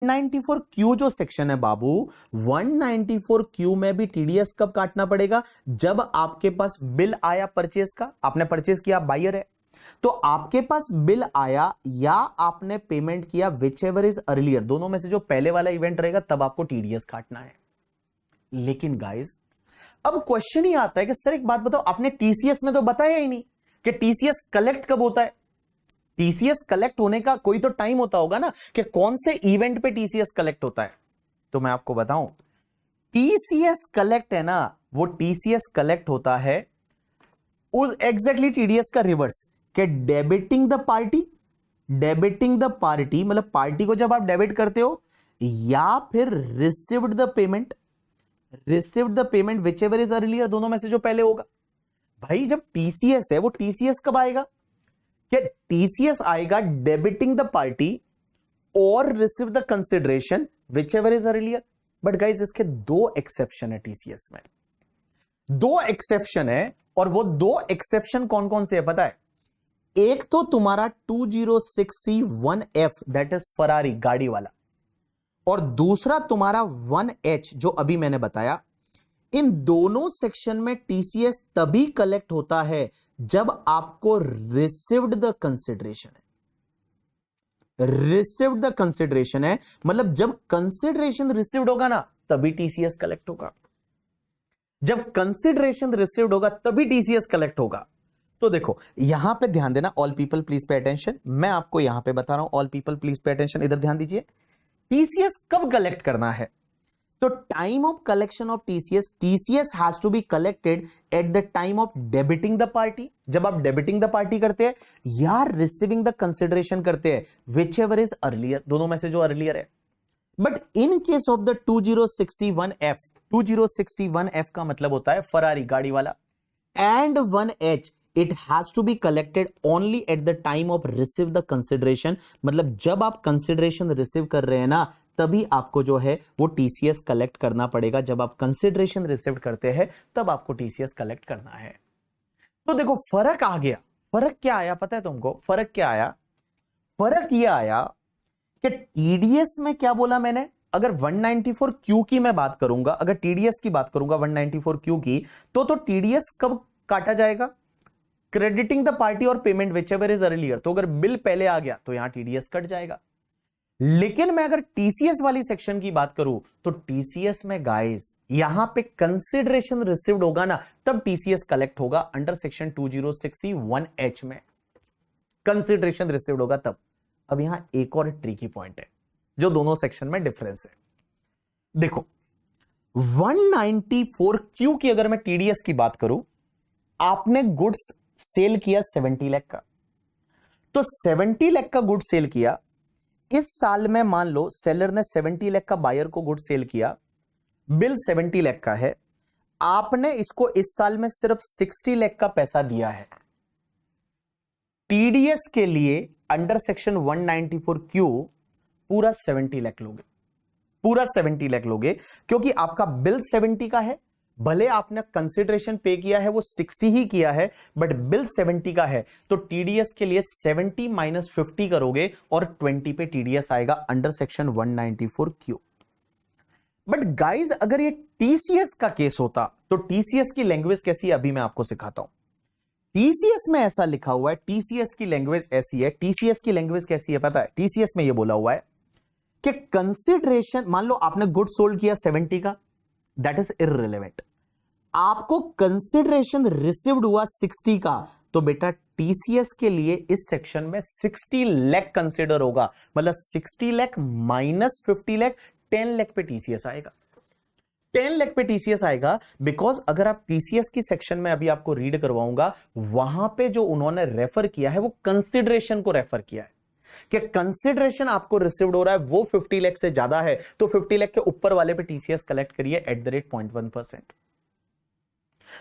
194 Q जो section है बाबू, 194 Q में भी टीडीएस कब काटना पड़ेगा? जब आपके पास बिल आया परचेस का, आपने परचेस किया, बायर है, तो आपके पास बिल आया या आपने पेमेंट किया, विच एवर इज अर्लियर, दोनों में से जो पहले वाला इवेंट रहेगा तब आपको टीडीएस काटना है। लेकिन गाइस अब क्वेश्चन ही आता है कि सर एक बात बताओ, आपने टीसीएस में तो बताया ही नहीं कि टीसीएस कलेक्ट कब होता है। टीसीएस कलेक्ट होने का कोई तो टाइम होता होगा ना, कि कौन से इवेंट पे टीसीएस कलेक्ट होता है। तो मैं आपको बताऊं, टीसीएस कलेक्ट है ना, वो टीसीएस कलेक्ट होता है उस एग्जैक्टली टीडीएस का रिवर्स, कि debiting the party, debiting the party मतलब पार्टी को जब आप डेबिट करते हो, या फिर received the payment, received the payment whichever is earlier, दोनों में से जो पहले होगा। भाई जब टीसीएस है, वो टीसीएस कब आएगा? क्या टीसीएस आएगा डेबिटिंग द पार्टी और receive the consideration which ever is earlier. But guys इसके दो एक्सेप्शन है टीसीएस में, दो एक्सेप्शन है, और वो दो एक्सेप्शन कौन कौन से है पता है? एक तो तुम्हारा 206C1F दैट इज फरारी गाड़ी वाला, और दूसरा तुम्हारा 1H जो अभी मैंने बताया। इन दोनों सेक्शन में टीसीएस तभी कलेक्ट होता है जब आपको रिसीव्ड द कंसिडरेशन है, रिसीव्ड द कंसिडरेशन है, मतलब जब कंसिडरेशन रिसीव्ड होगा ना तभी टीसीएस कलेक्ट होगा। जब कंसिडरेशन रिसीव्ड होगा तभी टीसीएस कलेक्ट होगा। तो देखो यहां पे ध्यान देना, all people please pay attention, मैं आपको यहां पे बता रहा हूं, all people please pay attention, इधर ध्यान दीजिए। टीसीएस कब कलेक्ट करना है? तो time of collection of TCS, TCS has to be collected at the time of debiting the party, जब आप डेबिटिंग द पार्टी करते हैं या रिसीविंग द कंसिडरेशन करते हैं, विच एवर इज अर्लियर, दोनों में से जो अर्लियर है। But in case of the 206C1F, 206C1F का मतलब होता है फरारी गाड़ी वाला, and 1H it has to be collected only at the time of receive the consideration, मतलब जब आप कंसिडरेशन रिसीव कर रहे हैं ना तभी आपको जो है वो टीसीएस कलेक्ट करना पड़ेगा। जब आप कंसिडरेशन रिसीव करते हैं तब आपको टीसीएस कलेक्ट करना है। तो देखो फर्क आ गया। फर्क क्या आया पता है तुमको? फर्क क्या आया? फर्क यह आया कि टीडीएस में क्या बोला मैंने, अगर 194 क्यू की मैं बात करूंगा, अगर टीडीएस की बात करूंगा 194 क्यू की, तो टीडीएस कब काटा जाएगा? क्रेडिटिंग द पार्टी और payment whichever is earlier. तो अगर बिल पहले आ गया तो यहां टीडीएस कट जाएगा। लेकिन मैं अगर टीसीएस वाली सेक्शन की बात करूं तो टीसीएस में गाइस यहां पे कंसिडरेशन रिसीव्ड होगा ना तब टीसीएस कलेक्ट होगा, अंडर सेक्शन 206C1H में कंसिडरेशन रिसीव्ड होगा तब। अब यहां एक और ट्रिकी पॉइंट है जो दोनों सेक्शन में डिफरेंस है। देखो 194 क्यू की अगर मैं टीडीएस की बात करूं, आपने गुड्स सेल किया 70 लाख का, तो 70 लाख का गुड सेल किया। इस साल में मान लो सेलर ने 70 लाख का बायर को गुड सेल किया, बिल 70 लाख का है, आपने इसको इस साल में सिर्फ 60 लाख का पैसा दिया है। टीडीएस के लिए अंडर सेक्शन 194 क्यू पूरा 70 लाख लोगे, पूरा 70 लाख लोगे, क्योंकि आपका बिल 70 का है, भले आपने कंसिडरेशन पे किया है वो 60 ही किया है, बट बिल 70 का है, तो टीडीएस के लिए 70 माइनस 50 करोगे और 20 पे टीडीएस आएगा under section 194 Q. But guys अगर ये टीसीएस का केस होता तो टीसीएस की लैंग्वेज कैसी है अभी मैं आपको सिखाता हूं। टीसीएस में ऐसा लिखा हुआ है, टीसीएस की लैंग्वेज ऐसी है। टीसीएस की लैंग्वेज कैसी है पता है? टीसीएस में ये बोला हुआ है कि कंसिडरेशन, मान लो आपने गुड सोल्ड किया 70 का, दैट इज इररिलेवेंट, आपको कंसिडरेशन रिसीव्ड हुआ 60 का, तो बेटा टीसीएस के लिए इस सेक्शन में 60 लाख कंसिडर होगा, मतलब 60 लाख माइनस 50 लाख, 10 लाख पे टीसीएस आएगा, 10 लाख पे टीसीएस आएगा। बिकॉज अगर आप टीसीएस की सेक्शन में अभी आपको रीड करवाऊंगा, वहां पे जो उन्होंने रेफर किया है वो कंसिडरेशन को रेफर किया है कि कंसिडरेशन आपको रिसीव्ड हो रहा है वो 50 लाख से ज्यादा है, तो 50 लाख के ऊपर वाले पे टीसीएस कलेक्ट करिए एट द रेट 0.1%।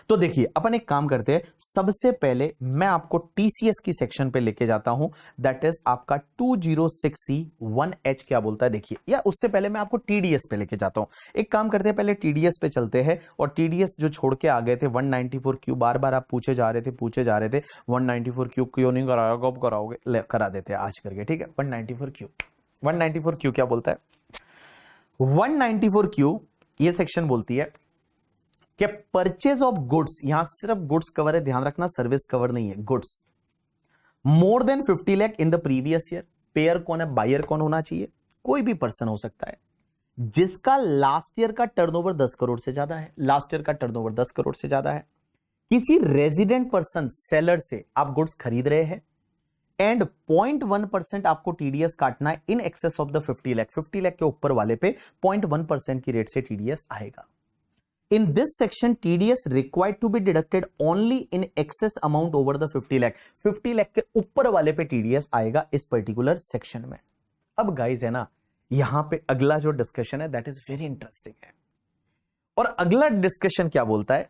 तो देखिए अपन एक काम करते हैं, सबसे पहले मैं आपको टीसीएस की सेक्शन पे लेके जाता हूं, दैट इज आपका 206C1H क्या बोलता है देखिए, या उससे पहले मैं आपको टीडीएस पे लेके जाता हूं। एक काम करते हैं, पहले टीडीएस पे चलते हैं, और टीडीएस जो छोड़ के आ गए थे 194 क्यू, बार बार आप पूछे जा रहे थे 194 क्यू क्यों नहीं कराया, कब कराओगे, करा देते हैं आज करके, ठीक है। 194 क्यू क्या बोलता है, 194 क्यू ये सेक्शन बोलती है कि परचेज ऑफ गुड्स, यहां सिर्फ गुड्स कवर है, ध्यान रखना सर्विस कवर नहीं है, goods more than 50 lakh in the previous year. Pair कौन है, बायर कौन होना चाहिए, कोई भी पर्सन हो सकता है जिसका लास्ट ईयर का टर्नओवर 10 करोड़ से ज्यादा है, लास्ट ईयर का टर्नओवर 10 करोड़ से ज्यादा है। किसी रेजिडेंट पर्सन सेलर से आप गुड्स खरीद रहे हैं एंड 0.1% आपको टीडीएस काटना है in excess of the 50 lakh, 50 lakh के ऊपर वाले पे 0.1% की रेट से टीडीएस आएगा। In this section, TDS required to be deducted only in excess amount over the 50 lakh. 50 lakh के ऊपर वाले पे TDS आएगा इस पर्टिकुलर सेक्शन में। अब गाइस है ना, यहां पे अगला जो डिस्कशन है दैट इज वेरी इंटरेस्टिंग है। और अगला डिस्कशन क्या बोलता है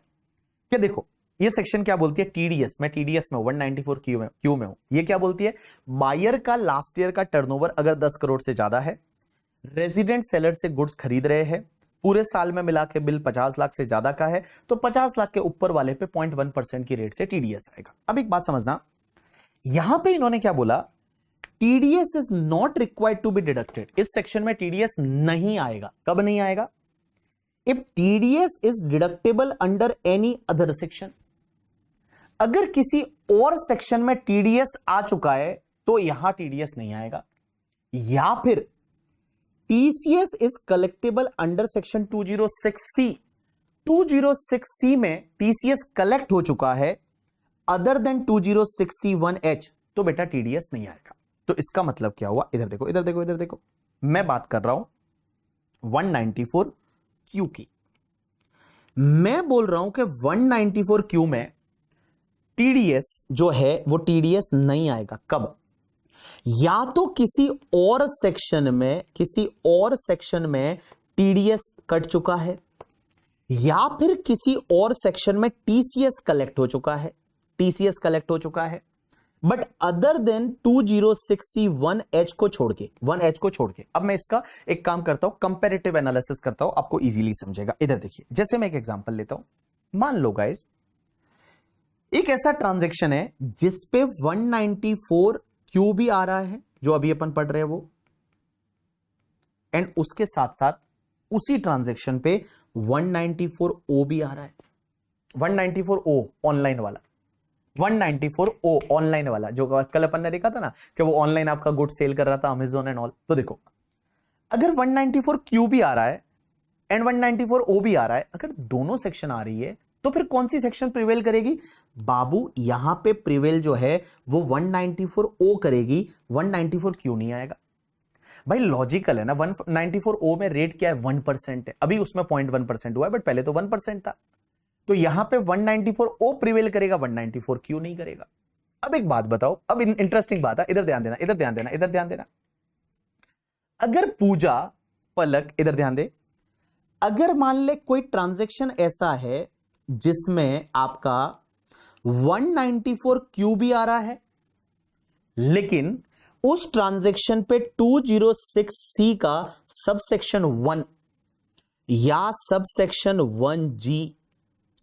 कि देखो ये सेक्शन क्या बोलती है, टीडीएस में 194 क्यू में हूं, ये क्या बोलती है, बायर का लास्ट ईयर का टर्नओवर अगर 10 करोड़ से ज्यादा है, रेजिडेंट सेलर से गुड्स खरीद रहे हैं, पूरे साल में मिला के बिल 50 लाख से ज्यादा का है, तो 50 लाख के ऊपर वाले पे 0.1% की रेट से टीडीएस आएगा। अब एक बात समझना, यहां पे इन्होंने क्या बोला, TDS is not required to be deducted. इस सेक्शन में टीडीएस नहीं आएगा। कब नहीं आएगा, if TDS is deductible under any other section. अगर किसी और सेक्शन में टीडीएस आ चुका है तो यहां टीडीएस नहीं आएगा, या फिर TCS is collectable under section 206C। 206C में टीसीएस कलेक्ट हो चुका है अदर देन 206C1H, तो बेटा टीडीएस नहीं आएगा। तो इसका मतलब क्या हुआ, इधर देखो इधर देखो इधर देखो, मैं बात कर रहा हूं 194 क्यू की। मैं बोल रहा हूं कि 194 क्यू में टीडीएस जो है वो टीडीएस नहीं आएगा। कब, या तो किसी और सेक्शन में टीडीएस कट चुका है, या फिर किसी और सेक्शन में टीसीएस कलेक्ट हो चुका है, बट अदर देन 206C1H को छोड़ के। अब मैं इसका एक काम करता हूं, कंपैरेटिव एनालिसिस करता हूं, आपको इजीली समझेगा। इधर देखिए, जैसे मैं एक एग्जांपल लेता हूं, मान लो गाइस एक ऐसा ट्रांजैक्शन है जिसपे 194 क्यू भी आ रहा है जो अभी अपन पढ़ रहे हैं वो, एंड उसके साथ साथ उसी ट्रांजैक्शन पे 194 ओ भी आ रहा है। 194 ओ ऑनलाइन वाला, 194 ओ ऑनलाइन वाला जो कल अपन ने देखा था ना कि वो ऑनलाइन आपका गुड सेल कर रहा था अमेजोन एंड ऑल। तो देखो अगर 194 क्यू भी आ रहा है एंड 194 ओ भी आ रहा है, अगर दोनों सेक्शन आ रही है तो फिर कौन सी सेक्शन प्रिवेल करेगी बाबू, यहां पे प्रिवेल जो है वो 194 ओ करेगी, 194 क्यू नहीं आएगा। भाई लॉजिकल है ना, 194 ओ में रेट क्या है 1% है, अभी उसमें 0.1% हुआ है, बट पहले तो 1% था। तो यहां पे 194 ओ प्रिवेल करेगा, 194 क्यू नहीं करेगा। अब एक बात बताओ, अब इंटरेस्टिंग बात है, इधर ध्यान देना। अगर पूजा पलक, इधर ध्यान दे, अगर मान ले कोई ट्रांजैक्शन ऐसा है जिसमें आपका 194 क्यू भी आ रहा है, लेकिन उस ट्रांजैक्शन पे 206C का सबसेक्शन 1 या सबसेक्शन 1G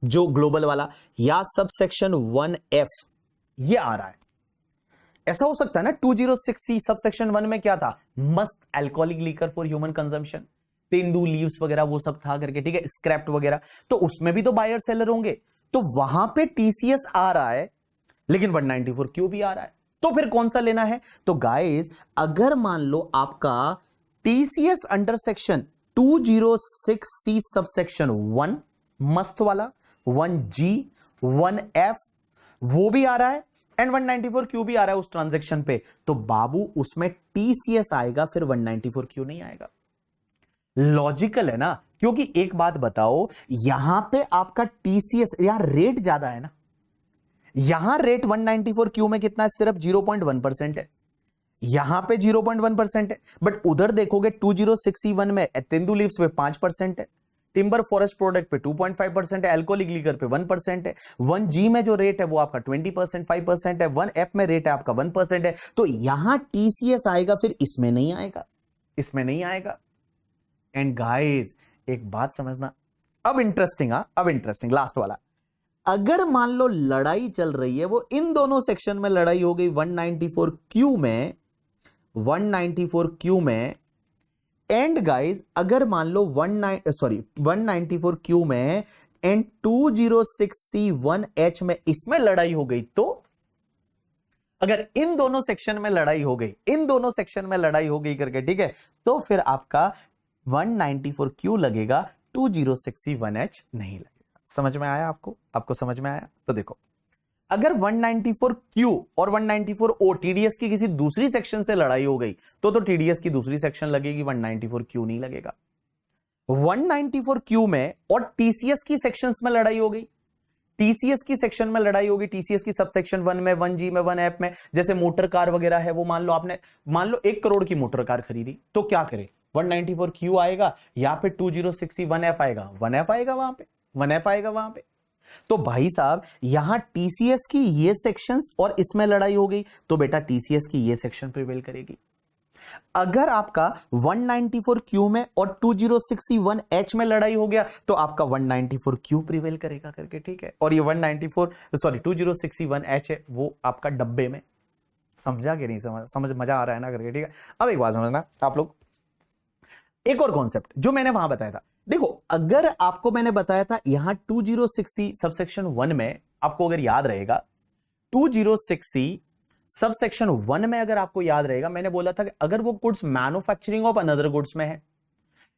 जो ग्लोबल वाला, या सबसेक्शन 1F ये आ रहा है। ऐसा हो सकता है ना, 206C सबसेक्शन 1 में क्या था, मस्त alcoholic liquor for human consumption, tendu leaves वगैरह वो सब था करके, ठीक है, स्क्रैप्ड वगैरह, तो उसमें भी तो बायर सेलर होंगे, तो वहां पे टीसीएस आ रहा है लेकिन 194 क्यू भी आ रहा है, तो फिर कौन सा लेना है। तो गाइस अगर मान लो आपका TCS under section 206C subsection 1 मस्त वाला, 1G 1F वो भी आ रहा है एंड 194 क्यू भी आ रहा है उस ट्रांजैक्शन पे, तो बाबू उसमें टीसीएस आएगा, फिर 194 क्यू नहीं आएगा। लॉजिकल है ना, क्योंकि एक बात बताओ, यहां पे आपका टीसीएस यहां रेट ज्यादा है ना, यहां रेट 194 क्यू में कितना है, सिर्फ 0.1% है, यहां पे 0.1% है, बट उधर देखोगे 206C1 में तेंदू लीव्स पे 5% है, टिम्बर फॉरेस्ट प्रोडक्ट पे 2.5% है, अल्कोहलिक लीकर पे 1% है, 1G में जो रेट है वो आपका 20% 5% है, 1F में रेट है आपका 1% है, तो यहां टीसीएस आएगा, फिर इसमें नहीं आएगा। एंड गाइस एक बात समझना, अब इंटरेस्टिंग लास्ट वाला, अगर मान लो लड़ाई चल रही है, वो इन दोनों सेक्शन में लड़ाई हो गई, 194 क्यू में एंड गाइस अगर मान लो 194Q में एंड 206C1H में इसमें लड़ाई हो गई, तो अगर इन दोनों सेक्शन में लड़ाई हो गई, इन दोनों सेक्शन में लड़ाई हो गई करके, ठीक है, तो फिर आपका 194Q लगेगा, 206C1H नहीं लगेगा। समझ में आया आपको समझ में आया? तो देखो, अगर 194Q और 194O TDS की किसी दूसरी सेक्शन से लड़ाई हो गई तो TDS की दूसरी सेक्शन लगेगी, 194Q नहीं लगेगा। 194Q में और TCS की सेक्शंस में लड़ाई हो गई, TCS की सेक्शन में लड़ाई होगी, TCS की सब सेक्शन 1 में, 1G में, 1F में, जैसे मोटर कार वगैरह है, वो मान लो 1 करोड़ की मोटर कार खरीदी, तो क्या करे, 194Q आएगा या फिर 206C1F आएगा? 1F आएगा वहां पे, 1F आएगा वहां पे। तो भाई साहब यहां TCS की ये सेक्शंस और इसमें लड़ाई हो गई, तो बेटा TCS की ये सेक्शन प्रिवेल करेगी। अगर आपका 194Q में और 206C1H में लड़ाई हो गया तो आपका 194Q प्रिवेल करेगा करके, ठीक है। और ये 206C1H है, वो आपका डब्बे में। समझा कि नहीं समझ मजा आ रहा है ना करके, ठीक है। अब एक बात समझना आप लोग, एक और कॉन्सेप्ट जो मैंने वहां बताया था, देखो अगर आपको मैंने बताया था यहां 206C सबसेक्शन 1 में, आपको अगर याद रहेगा 206C सबसेक्शन 1 में अगर आपको याद रहेगा, मैंने बोला था कि अगर वो goods manufacturing of another goods में है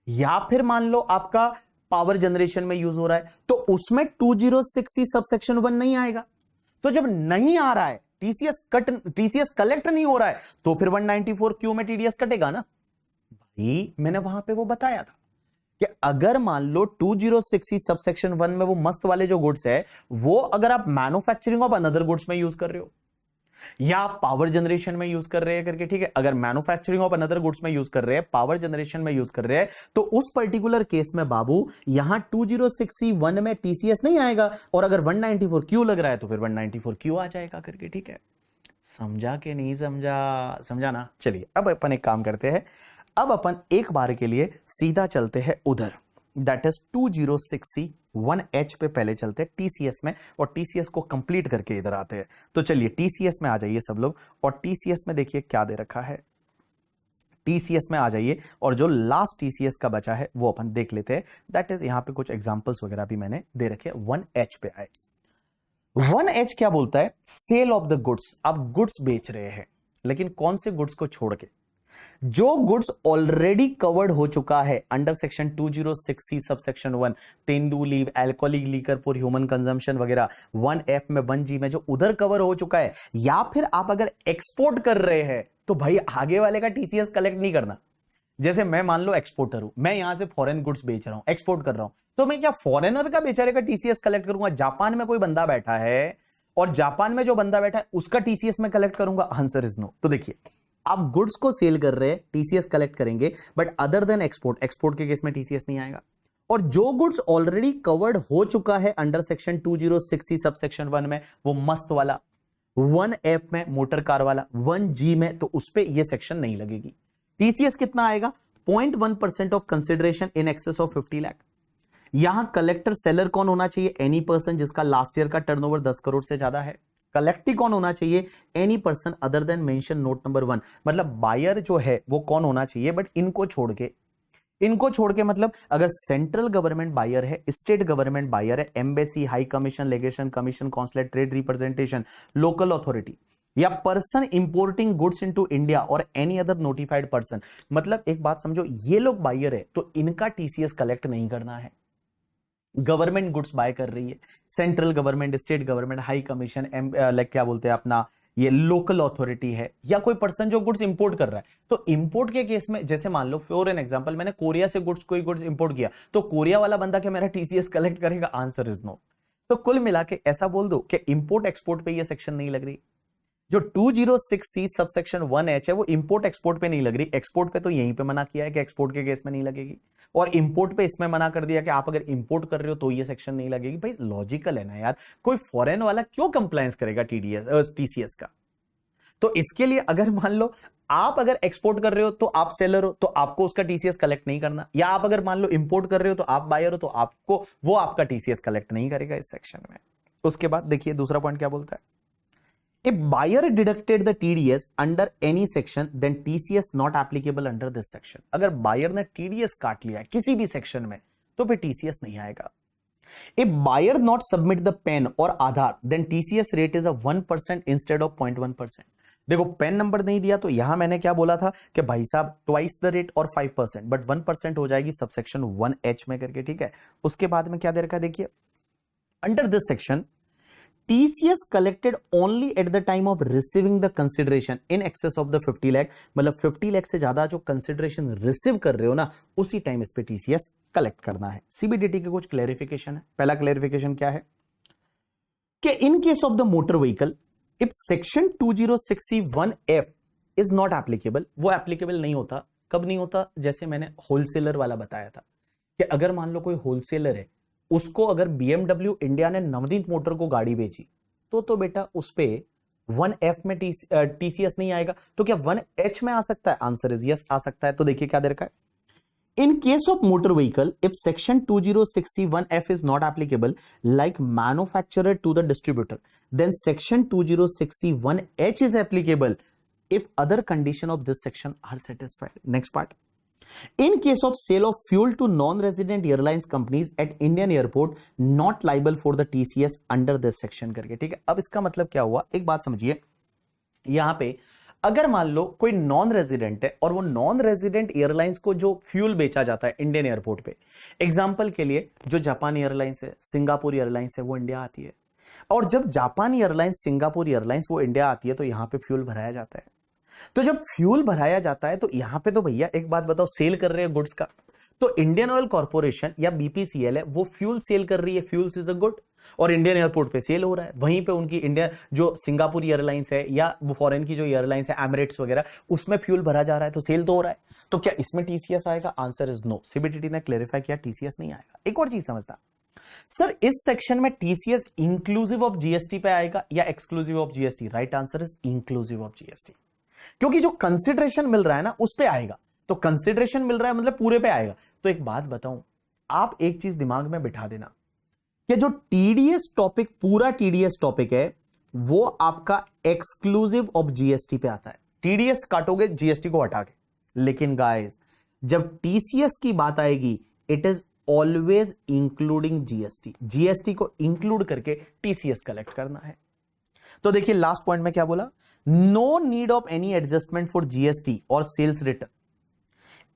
या फिर मान लो आपका पावर जनरेशन में यूज हो रहा है, तो उसमें 206C सबसेक्शन 1 नहीं आएगा। तो जब नहीं आ रहा है, TCS कलेक्ट नहीं हो रहा है, तो फिर 194Q में TDS कटेगा ना भाई। मैंने वहां पे वो बताया था कि अगर मान लो 206C सबसेक्शन 1 में वो मस्त वाले जो गुड्स है, वो अगर आप मैन्युफैक्चरिंग ऑफ अनदर गुड्स में यूज कर रहे हो या आप पावर जनरेशन में यूज कर रहे हैं करके, ठीक है, अगर मैन्युफैक्चरिंग ऑफ अनदर गुड्स में यूज कर रहे हैं, पावर जनरेशन में यूज कर रहे हैं, तो उस पर्टिकुलर केस में बाबू यहां 206C1 में TCS नहीं आएगा, और अगर 194Q लग रहा है तो फिर 194Q आ जाएगा करके, ठीक है। समझा कि नहीं समझा ना? चलिए अब अपन एक काम करते हैं, अब अपन एक बार के लिए सीधा चलते हैं उधर, दैट इज 206C1H पे पहले चलते हैं TCS में, और TCS को कंप्लीट करके इधर आते हैं। तो चलिए TCS में आ जाइए सब लोग, और TCS में देखिए क्या दे रखा है। TCS में आ जाइए, और जो लास्ट TCS का बचा है वो अपन देख लेते हैं, दैट इज यहां पे कुछ एग्जांपल्स वगैरह भी मैंने दे रखे। 1H पे आए। 1H क्या बोलता है? Sale of the goods. आप गुड्स बेच रहे हैं, लेकिन कौन से गुड्स को छोड़ के? जो गुड्स ऑलरेडी कवर्ड हो चुका है अंडर सेक्शन 206C सबसेक्शन 1, तेंदुली, alcoholic liquor for human consumption वगैरह, 1F में, 1G में जो उधर कवर हो चुका है, या फिर आप अगर एक्सपोर्ट कर रहे हैं तो भाई आगे वाले का TCS कलेक्ट नहीं करना। जैसे मैं मान लो एक्सपोर्टर हूं, मैं यहां से फॉरेन गुड्स बेच रहा हूं, एक्सपोर्ट कर रहा हूं, तो मैं क्या फॉरेनर का बेचारे का TCS कलेक्ट करूंगा? जापान में कोई बंदा बैठा है और जापान में जो बंदा बैठा है उसका TCS में कलेक्ट करूंगा? Answer is no. तो देखिए, आप गुड्स को सेल कर रहे हैं, TCS कलेक्ट करेंगे, बट अदर देन एक्सपोर्ट के केस में TCS नहीं आएगा। और जो गुड्स ऑलरेडी कवर्ड हो चुका है अंडर सेक्शन 206C सबसेक्शन 1 में, वो मस्त वाला, 1F में मोटर कार वाला, 1G में, तो उस पे ये सेक्शन नहीं लगेगी। TCS कितना आएगा? 0.1% of consideration in excess of 50 lakh. यहां कलेक्टर सेलर कौन होना चाहिए? एनी पर्सन जिसका लास्ट ईयर का टर्नओवर 10 करोड़ से ज्यादा है। कलेक्टी कौन होना चाहिए? Any person other than mention note number 1। मतलब बायर जो है वो कौन होना चाहिए? बट इनको छोड़ के मतलब अगर सेंट्रल गवर्नमेंट बायर है, स्टेट गवर्नमेंट बायर है, embassy, high commission, legation commission, consulate, trade representation, local authority, या person importing goods into India और एनी अदर नोटिफाइड पर्सन, मतलब एक बात समझो, ये लोग बायर है तो इनका TCS कलेक्ट नहीं करना है। गवर्नमेंट गुड्स बाय कर रही है, central government, state government, high commission, like क्या बोलते हैं अपना, ये लोकल अथॉरिटी है, या कोई पर्सन जो गुड्स इंपोर्ट कर रहा है। तो इंपोर्ट के केस में, जैसे मान लो फॉर एन एग्जांपल, मैंने कोरिया से कोई गुड्स इंपोर्ट किया, तो कोरिया वाला बंदा क्या मेरा TCS कलेक्ट करेगा? Answer is no. तो कुल मिला के ऐसा बोल दो कि इंपोर्ट एक्सपोर्ट पे ये सेक्शन नहीं लग रही। जो 206C सबसेक्शन 1H है वो इंपोर्ट एक्सपोर्ट पे नहीं लग रही। एक्सपोर्ट पे तो यहीं पे मना किया है कि एक्सपोर्ट के केस में नहीं लगेगी, और इंपोर्ट पे इसमें मना कर दिया कि आप अगर इंपोर्ट कर रहे हो तो ये सेक्शन नहीं लगेगी। भाई लॉजिकल है ना यार, कोई फॉरेन वाला क्यों कंप्लायंस करेगा TCS का? तो इसके लिए अगर मान लो आप अगर एक्सपोर्ट कर रहे हो तो आप सेलर हो, तो आपको उसका TCS कलेक्ट नहीं करना, या आप अगर मान लो इंपोर्ट कर रहे हो तो आप बायर हो, तो आपको वो आपका TCS कलेक्ट नहीं करेगा इस सेक्शन में। उसके बाद देखिए दूसरा पॉइंट क्या बोलता है, If buyer deducted the TDS under any section, then TCS not applicable under this section. अगर buyer ने TDS काट लिया किसी भी सेक्शन में तो फिर TCS नहीं आएगा. If buyer not submit the PAN or Aadhaar, then TCS rate is a 1% instead of 0.1%. देखो पेन नंबर नहीं दिया तो यहां मैंने क्या बोला था कि भाई साहब ट्वाइस द रेट और 5%, बट 1% हो जाएगी सबसेक्शन 1H में करके. ठीक है, उसके बाद में क्या दे रखा है देखिए, under this section TCS collected only at the time of receiving the consideration in excess of the 50 lakh. मतलब 50 लाख से ज्यादा जो कंसिडरेशन रिसीव कर रहे हो ना, उसी टाइम इस पे TCS कलेक्ट करना है. CBDT के कुछ क्लैरिफिकेशन है. पहला क्लैरिफिकेशन क्या है कि इन case of the motor vehicle if section 206C1F is not applicable, वो एप्लीकेबल नहीं होता. कब नहीं होता? जैसे मैंने होलसेलर वाला बताया था कि अगर मान लो कोई होलसेलर है, उसको अगर BMW इंडिया ने नवनीत मोटर को गाड़ी बेची तो बेटा उस पे 1F में TCS नहीं आएगा. तो क्या 1H में आ सकता है? आंसर इज यस, आ सकता है. तो देखिए क्या दे रखा है, in case of motor vehicle if section 206C1F is not applicable like manufacturer to the distributor, then section 206C1H is applicable if other condition of this section are satisfied. Next part, in case of sale of fuel to non-resident airlines companies at Indian airport not liable for the TCS under this section करके. ठीक है, अब इसका मतलब क्या हुआ, एक बात समझिए. यहां पे अगर मान लो कोई नॉन रेजिडेंट है और वो नॉन रेजिडेंट एयरलाइंस को जो फ्यूल बेचा जाता है इंडियन एयरपोर्ट पे, एग्जांपल के लिए जो जापान एयरलाइंस है, सिंगापुर एयरलाइंस है, वो इंडिया आती है. और जब जापान एयरलाइंस, सिंगापुर एयरलाइंस वो इंडिया आती है तो यहां पे फ्यूल भराया जाता है. तो जब फ्यूल भराया जाता है तो यहां पे तो भैया एक बात बताओ, सेल कर रहे हैं गुड्स का, तो इंडियन ऑयल कॉर्पोरेशन या BPCL है वो फ्यूल सेल कर रही है, फ्यूल्स इज अ गुड, और इंडियन एयरपोर्ट पे सेल हो रहा है. वहीं पे उनकी इंडिया जो सिंगापुर एयरलाइंस है या फॉरेन की जो एयरलाइंस है एमिरेट्स वगैरह, उसमें फ्यूल भरा जा रहा है तो सेल तो हो रहा है. तो क्या इसमें TCS आएगा? Answer is no. CBDT ने क्लेरिफाई किया TCS नहीं आएगा. एक और चीज समझना सर, इस सेक्शन में TCS इंक्लूसिव ऑफ GST पे आएगा या exclusive of GST? Right answer is inclusive of GST, क्योंकि जो कंसिडरेशन मिल रहा है ना उस पे आएगा. तो कंसिडरेशन मिल रहा है मतलब पूरे पे आएगा. तो एक बात बताऊं, आप एक चीज दिमाग में बिठा देना कि जो TDS टॉपिक, पूरा TDS टॉपिक है वो आपका एक्सक्लूसिव ऑफ GST पे आता है. TDS काटोगे GST को हटा के, लेकिन गाइस जब TCS की बात आएगी it is always including GST. GST को इंक्लूड करके TCS कलेक्ट करना है. तो देखिए लास्ट पॉइंट में क्या बोला, no need of any adjustment for GST और sales return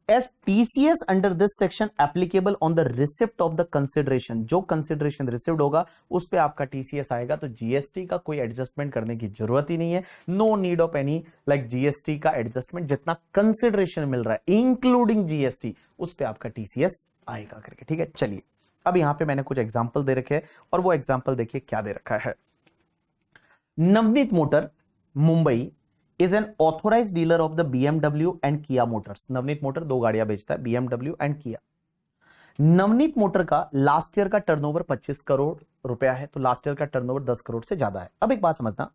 as TCS under this section applicable on the receipt of the consideration. जो consideration received होगा उस पे आपका TCS आएगा. तो GST का कोई एडजस्टमेंट करने की जरूरत ही नहीं है. No need of any like GST का एडजस्टमेंट, जितना कंसिडरेशन मिल रहा है इंक्लूडिंग GST उस पे आपका TCS आएगा करके. ठीक है, चलिए अब यहां पे मैंने कुछ एग्जाम्पल दे रखे हैं और वो एग्जाम्पल देखिए क्या दे रखा है. Navneet motor Mumbai is an authorized dealer of the BMW and Kia Motors. Navneet motor दो गाड़ियां बेचता है, BMW and Kia. Navneet motor का लास्ट ईयर का टर्नओवर 25 करोड़ रुपया है, तो लास्ट ईयर का टर्नओवर 10 करोड़ से ज्यादा है. अब एक बात समझना,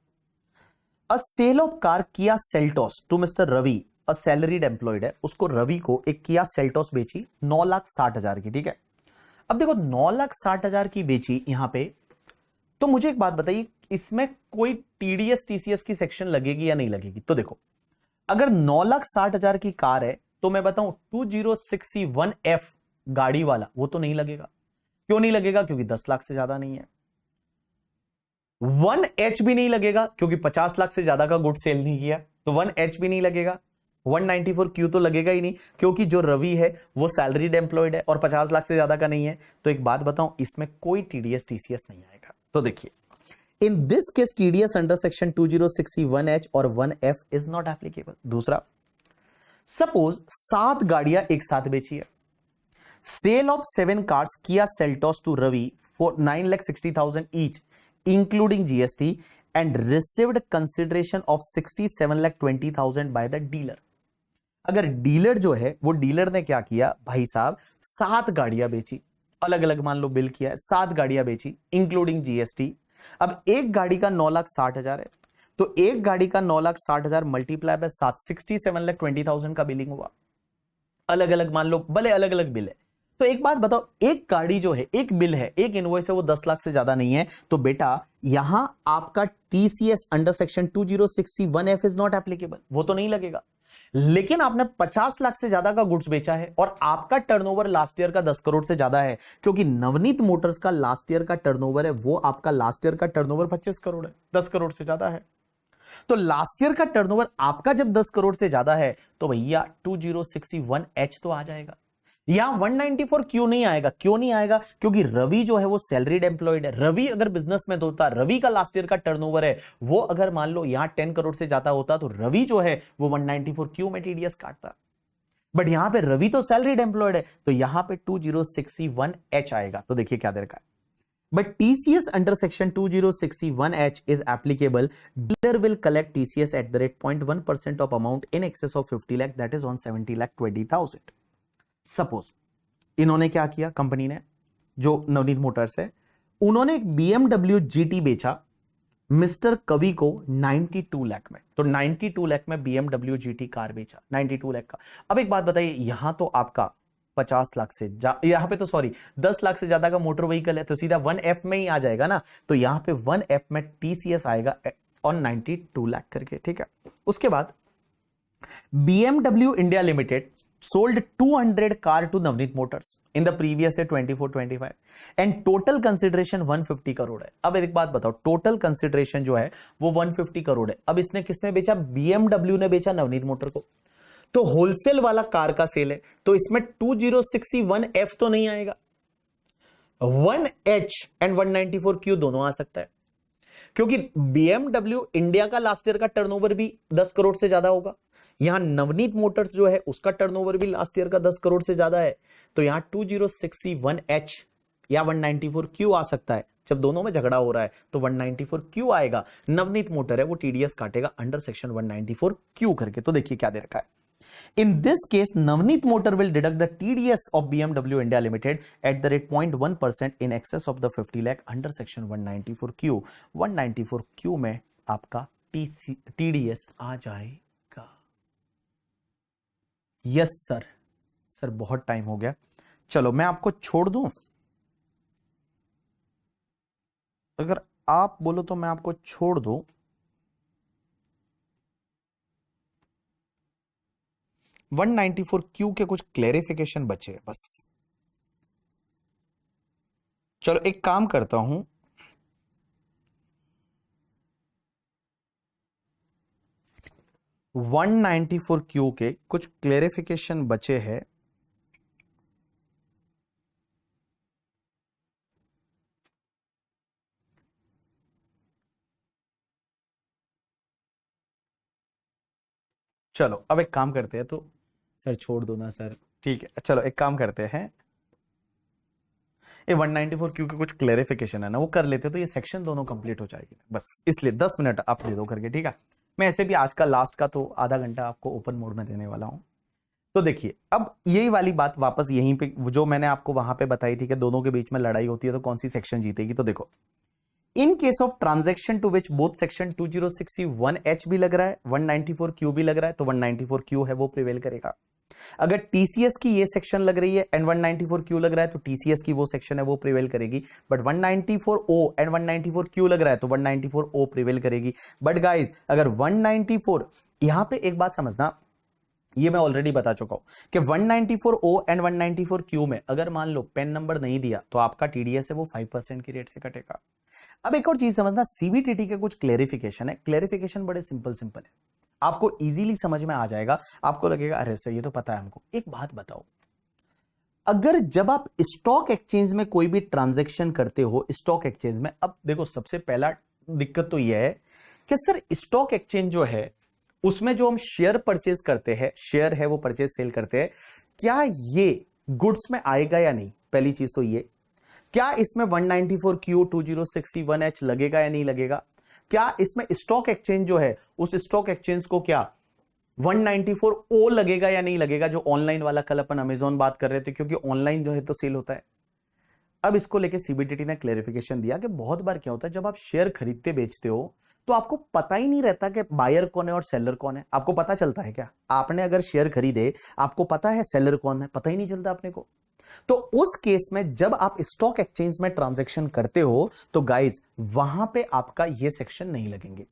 a sale of car Kia Seltos to mister Ravi, a salaried employed है, उसको रवि को एक किया सेल्टोस बेची 9,60,000 की. ठीक है, अब देखो 9,60,000 की बेची यहां पे, तो मुझे एक बात बताइए इसमें कोई TDS TCS की सेक्शन लगेगी या नहीं लगेगी? तो देखो अगर 9,60,000 की कार है तो मैं बताऊं 206C1F गाड़ी वाला वो तो नहीं लगेगा. क्यों नहीं लगेगा? क्योंकि 10 लाख से ज्यादा नहीं है. 1H भी नहीं लगेगा क्योंकि 50 लाख से ज्यादा का गुड सेल नहीं किया, तो 1H भी नहीं लगेगा. 194Q तो लगेगा ही नहीं क्योंकि जो रवि है वो सैलरीड एम्प्लॉयड है और 50 लाख से ज्यादा का नहीं है. तो एक बात बताऊं, इसमें कोई TDS TCS नहीं आएगा. तो देखिए in this case TDS under section 206C1H और 1F इज नॉट एप्लीकेबल. दूसरा, सपोज 7 गाड़ियां एक साथ बेची है, sale of 7 cars Kia Seltos to Ravi for 9,60,000 each including GST and received consideration of 67,20,000 by the dealer. अगर डीलर जो है वो डीलर ने क्या किया, भाई साहब 7 गाड़ियां बेची, अलग अलग मान लो बिल किया है, 7 गाड़ियां बेची इंक्लूडिंग GST. अब एक गाड़ी का 9,60,000 है, तो एक गाड़ी का 9,60,000 मल्टीप्लाई बाय 7, 67,20,000 का बिलिंग हुआ. अलग अलग मान लो, भले अलग अलग बिल है, तो एक बात बताओ, एक गाड़ी जो है, एक बिल है, एक इनवॉइस है, वो 10 लाख से ज्यादा नहीं है, तो बेटा यहां आपका TCS under section 2061F is not applicable, वो तो नहीं लगेगा। लेकिन आपने 50 लाख से ज्यादा का गुड्स बेचा है और आपका टर्नओवर लास्ट ईयर का 10 करोड़ से ज्यादा है, क्योंकि नवनीत मोटर्स का लास्ट ईयर का टर्नओवर है, वो आपका लास्ट ईयर का टर्नओवर 25 करोड़ है, 10 करोड़ से ज्यादा है। तो लास्ट ईयर का टर्नओवर आपका जब 10 करोड़ से ज्यादा है तो भैया 2061H तो आ जाएगा। यहां 194 क्यों नहीं आएगा? क्यों नहीं आएगा? क्योंकि रवि जो है वो सैलरीड एम्प्लॉयड है। रवि अगर बिजनेस में होता, रवि का लास्ट ईयर का टर्नओवर है वो अगर मान लो यहां 10 करोड़ से ज्यादा होता तो रवि जो है वो 194 क्यों में टीडीएस काटता। बट यहां पे रवि तो सैलरीड एम्प्लॉयड है, तो यहां पे 2061H आएगा। तो देखिए क्या दे रखा है, but TCS under section 2061H is applicable. Dealer will collect TCS at the rate 0.1% of amount in excess of 50 lakh, that is on 70 lakh 20,000. Suppose इन्होंने क्या किया, कंपनी ने जो नवनीत मोटर्स है, उन्होंने एक BMW GT बेचा मिस्टर कवि को 92 लाख में। तो 92 लाख में BMW GT कार बेचा, 92 लाख का। अब एक बात बताइए, यहां तो आपका 50 लाख से यहां पे तो सॉरी 10 लाख से ज्यादा का मोटर व्हीकल है, तो सीधा 1F में ही आ जाएगा ना। तो यहां पे 1F में टीसीएस आएगा ऑन 92 लाख करके, ठीक है। उसके बाद BMW India limited sold 200 car to Navneet Motors in the previous year 24-25 and total consideration 150 crore है। अब एक बात बताओ, टोटल कंसिडरेशन जो है वो 150 करोड़ है। अब इसने किसने बेचा? BMW ने बेचा नवनीत मोटर को। तो होलसेल वाला कार का सेल है, तो इसमें 2061F तो नहीं आएगा, 1H एंड 194Q दोनों आ सकता है, क्योंकि BMW इंडिया का लास्ट ईयर का टर्नओवर भी 10 करोड़ से ज्यादा होगा। यहां नवनीत मोटर्स जो है उसका टर्नओवर भी लास्ट ईयर का 10 करोड़ से ज्यादा है, तो यहां 2061H या 194Q आ सकता है। जब दोनों में झगड़ा हो रहा है तो 194Q आएगा, नवनीत मोटर है वो टीडीएस काटेगा अंडर सेक्शन 194Q करके। तो देखिए क्या दे रखा है, in this case Navneet Motor will deduct the TDS of BMW India Limited at the rate 0.1% in excess of the 50 lakh under section 194Q। 194Q में आपका TDS आ जाएगा। यस सर, सर बहुत टाइम हो गया, चलो मैं आपको छोड़ दूं, अगर आप बोलो तो मैं आपको छोड़ दूं। वन 194Q के कुछ क्लेरिफिकेशन बचे हैं बस। चलो एक काम करता हूं, वन 194Q के कुछ क्लेरिफिकेशन बचे हैं। चलो अब एक काम करते हैं, तो सर छोड़ दो ना सर, ठीक है। चलो एक काम करते हैं, ये 194Q के कुछ क्लेरिफिकेशन है ना वो कर लेते तो ये सेक्शन दोनों कंप्लीट हो जाएगी, बस इसलिए 10 मिनट आप दे दो करके, ठीक है। मैं ऐसे भी आज का लास्ट का तो आधा घंटा आपको ओपन मोड में देने वाला हूं। तो देखिए अब यही वाली बात वापस यहीं पे जो मैंने आपको वहां पे बताई थी कि दोनों के बीच में लड़ाई होती है तो कौन सी सेक्शन जीतेगी। तो देखो, in case of transaction to which both section 2061H भी लग रहा है, 194Q भी लग रहा है, तो 194Q है वो प्रिवेल करेगा। अगर टीसीएस की ये सेक्शन लग रही है एंड 194Q लग रहा है तो टीसीएस की वो सेक्शन है वो प्रिवेल करेगी। बट 194O एंड 194Q लग रहा है तो 194O प्रिवेल करेगी। बट गाइज अगर 194, यहां पे एक बात समझना, ये मैं ऑलरेडी बता चुका हूं कि 194O एंड 194Q में अगर मान लो पेन नंबर नहीं दिया तो आपका टीडीएस है वो 5% की रेट से कटेगा। अब एक और चीज समझना, सीबीटीटी के कुछ क्लेरिफिकेशन है, क्लेरिफिकेशन बड़े सिंपल है, आपको इजीली समझ में आ जाएगा। आपको लगेगा अरे सर ये तो पता है हमको। एक बात बताओ, अगर जब आप स्टॉक एक्सचेंज में कोई भी ट्रांजैक्शन करते हो स्टॉक एक्सचेंज में, अब देखो सबसे पहला दिक्कत तो यह है कि सर स्टॉक एक्सचेंज जो है उसमें जो हम शेयर परचेज करते हैं, शेयर है वो परचेज सेल करते हैं, क्या ये गुड्स में आएगा या नहीं? पहली चीज तो ये, क्या इसमें 194Q 2061H लगेगा या नहीं लगेगा? क्या इसमें स्टॉक एक्सचेंज जो है उस स्टॉक एक्सचेंज को क्या 194O लगेगा या नहीं लगेगा? जो ऑनलाइन वाला कल अपन अमेजॉन बात कर रहे थे, क्योंकि ऑनलाइन जो है तो सेल होता है। अब इसको लेके सीबीटीटी ने क्लेरिफिकेशन दिया कि बहुत बार क्या होता है जब आप शेयर खरीदते बेचते हो तो आपको पता ही नहीं रहता कि बायर कौन है और सेलर कौन है। आपको पता चलता है क्या? आपने अगर शेयर खरीदे आपको पता है सेलर कौन है? पता ही नहीं चलता अपने को। तो उस केस में जब आप स्टॉक एक्सचेंज में ट्रांजैक्शन करते हो तो गाइस वहां पे आपका ये सेक्शन नहीं लगेंगे।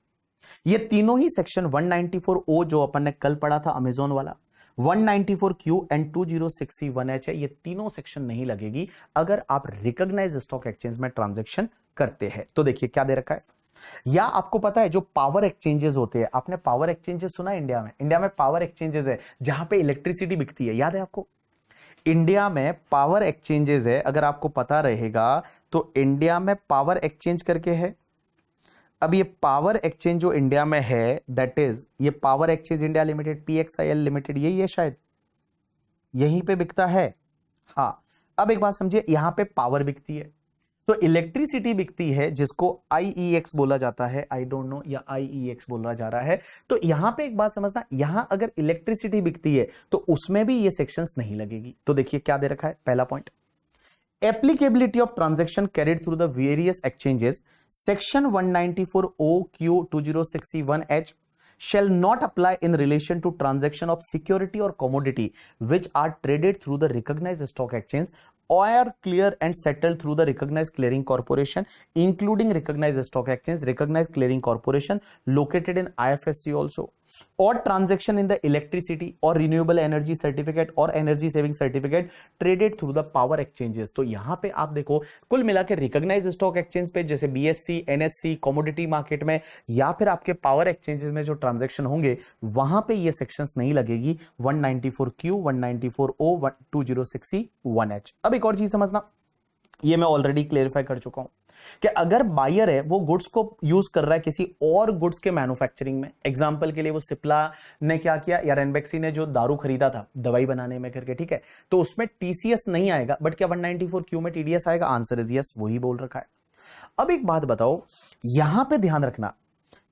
ये तीनों ही सेक्शन 194O जो अपन ने कल पढ़ा था अमेजोन वाला, 194Q एंड 2061H है, ये तीनों सेक्शन नहीं लगेगी अगर आप रिकॉग्नाइज स्टॉक एक्सचेंज में ट्रांजैक्शन करते हैं। तो देखिए क्या दे रखा है, या आपको पता है जो पावर एक्सचेंजेस होते हैं, आपने पावर एक्सचेंजेस सुना है इंडिया में? इंडिया में पावर एक्सचेंजेस है जहां पे इलेक्ट्रिसिटी बिकती है, याद है आपको? इंडिया में पावर एक्सचेंजेस है, अगर आपको पता रहेगा तो इंडिया में पावर एक्सचेंज करके है। अब ये पावर एक्सचेंज जो इंडिया में है दैट इज ये power exchange India limited, PXIL limited, यही है शायद, यहीं पे बिकता है। हाँ, अब एक बात समझिए, यहां पे पावर बिकती है तो इलेक्ट्रिसिटी बिकती है जिसको IEX बोला जाता है, आई डोंट नो, या IEX बोला जा रहा है। तो यहां पे एक बात समझना, यहां अगर इलेक्ट्रिसिटी बिकती है तो उसमें भी ये सेक्शंस नहीं लगेगी। तो देखिए क्या दे रखा है, पहला point, applicability of transaction carried through the various exchanges, section 194O-Q 2061H shall not apply in relation to transaction of security or commodity which are traded through the recognized stock exchange or clear and settled through the recognized clearing corporation, including recognized stock exchange, recognized clearing corporation located in IFSC also, or transaction in the electricity or renewable energy certificate or energy saving certificate traded through the power exchanges। तो यहां पे आप देखो कुल मिला के recognise stock exchange पे जैसे BSE, NSE, कमोडिटी मार्केट में या फिर आपके पावर एक्सचेंजेस में जो ट्रांजैक्शन होंगे वहां पे ये सेक्शंस नहीं लगेगी, 194Q, 194O, 2061H। अब एक और चीज समझना, ये मैं ऑलरेडी क्लेरिफाई कर चुका हूं कि अगर बायर है वो गुड्स को यूज कर रहा है किसी और गुड्स के मैन्युफैक्चरिंग में, एग्जांपल के लिए वो सिप्ला ने क्या किया या रेनबेक्सी ने जो दारू खरीदा था दवाई बनाने में करके, ठीक है, तो उसमें TCS नहीं आएगा, बट क्या 194Q में TDS आएगा? आंसर इज यस, वही बोल रखा है। अब एक बात बताओ, यहां पे ध्यान रखना